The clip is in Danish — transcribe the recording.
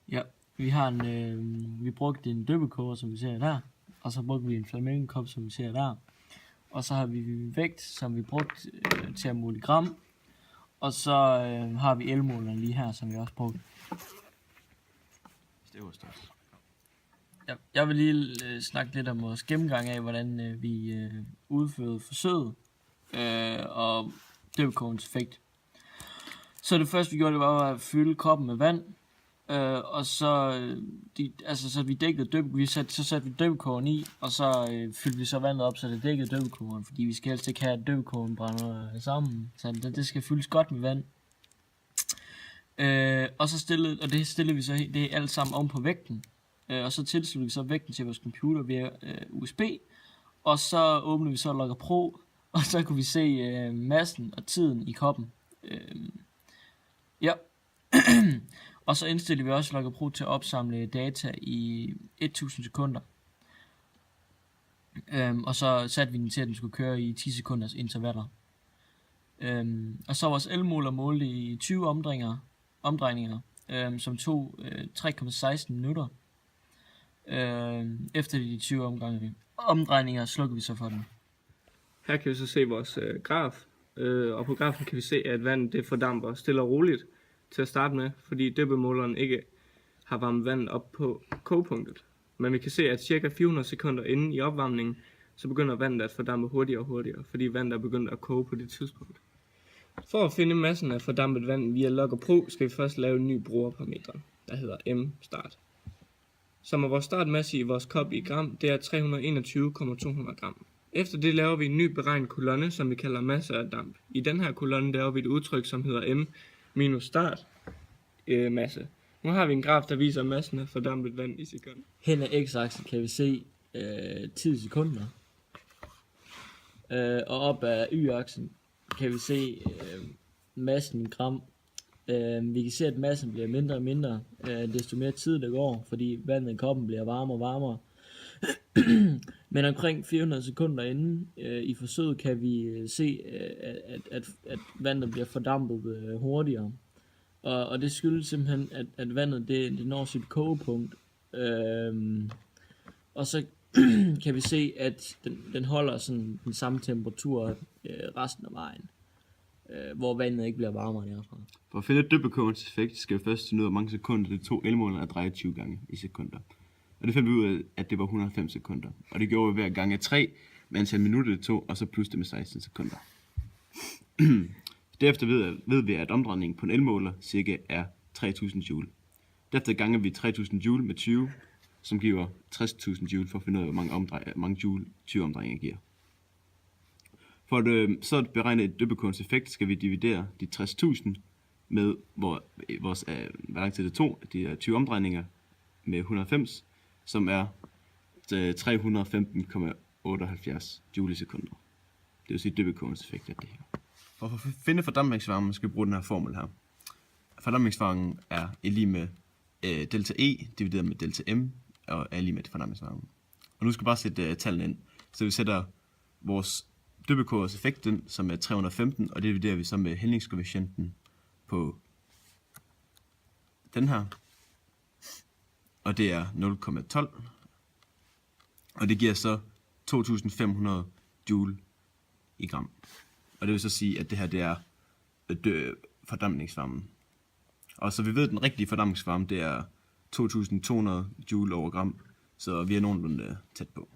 Ja, vi brugte en døbekoger, som vi ser der, og så brugte vi en flamingokop, som vi ser der, og så har vi vægt, som vi brugte til at måle i gram, og så har vi elmåleren lige her, som vi også brugte. Det var stort. Ja, jeg vil lige snakke lidt om vores gennemgang af, hvordan vi udførte forsøget og døbekogens effekt. Så det første vi gjorde, det var at fylde koppen med vand, og så vi dækkede så satte vi døbekogeren i, og så fyldte vi så vandet op, så det dækkede døbekogeren, fordi vi skal helst ikke have, at døbekogeren brænder sammen, så det skal fyldes godt med vand. Og det stillede vi så det er alt sammen oven på vægten, og så tilsluttede vi så vægten til vores computer via USB, og så åbnede vi så Logger Pro, og så kunne vi se massen og tiden i koppen. Ja. Og så indstillede vi også Logger Pro til at opsamle data i 1000 sekunder. Og så satte vi den til, at den skulle køre i 10 sekunders intervaller. Og så vores elmåler målte i 20 omdrejninger, som tog 3,16 minutter. Efter de 20 omdrejninger slukkede vi så for den. Her kan vi så se vores graf, og på grafen kan vi se, at vandet det fordamper stille og roligt til at starte med, fordi døbemåleren ikke har varmet vandet op på kogepunktet. Men vi kan se, at cirka 400 sekunder inden i opvarmningen, så begynder vandet at fordampe hurtigere og hurtigere, fordi vandet er begyndt at koge på det tidspunkt. For at finde massen af fordampet vand via Logger Pro, skal vi først lave en ny brugerparameter, der hedder mstart. Som er vores startmasse i vores kop i gram, det er 321,200 gram. Efter det laver vi en ny beregnet kolonne, som vi kalder masse af damp. I den her kolonne laver vi et udtryk, som hedder m minus start masse. Nu har vi en graf, der viser massen af fordampet vand i sekunder. Hen ad x-aksen kan vi se 10 sekunder. Og op ad y-aksen kan vi se massen i gram. Vi kan se, at massen bliver mindre og mindre, desto mere tid der går, fordi vandet i koppen bliver varmere og varmere. Men omkring 400 sekunder inden i forsøget kan vi se, at vandet bliver fordampet hurtigere. Og det skyldes simpelthen, at vandet det når sit kogepunkt. Og så kan vi se, at den holder sådan den samme temperatur resten af vejen. Hvor vandet ikke bliver varmere derfra. For at finde døbekogens effekt, skal vi først finde ud af, hvor mange sekunder det tog elmåleren at dreje 20 gange i sekunder. Og det fandt vi ud af, at det var 105 sekunder. Og det gjorde vi hver gang af 3, med antal minutter det tog, og så plus det med 16 sekunder. Derefter ved vi, at omdrejningen på en elmåler cirka er 3000 joule. Derefter ganger vi 3000 joule med 20, som giver 60.000 joule, for at finde ud af, hvor mange joule 20 omdrejninger giver. For at beregne et døbekogens effekt, skal vi dividere de 60.000 med hvor lang tid det tog, de 20 omdrejninger, med 190, som er 315,78 joule i sekunder. Det vil sige døbekogens effekt af det her. For at finde fordampningsvarmen skal vi bruge den her formel her. Fordampningsvarmen er lig med delta E divideret med delta M, og er lig med fordampningsvarmen. Og nu skal vi bare sætte tallene ind. Så vi sætter vores døbekogens effekt, som er 315, og det dividerer vi så med hældningskoefficienten på den her. Og det er 0,12. Og det giver så 2500 joule i gram. Og det vil så sige, at det her det er fordampningsvarmen. Og så vi ved, at den rigtige fordampningsvarme det er 2200 joule over gram. Så vi er nogenlunde tæt på.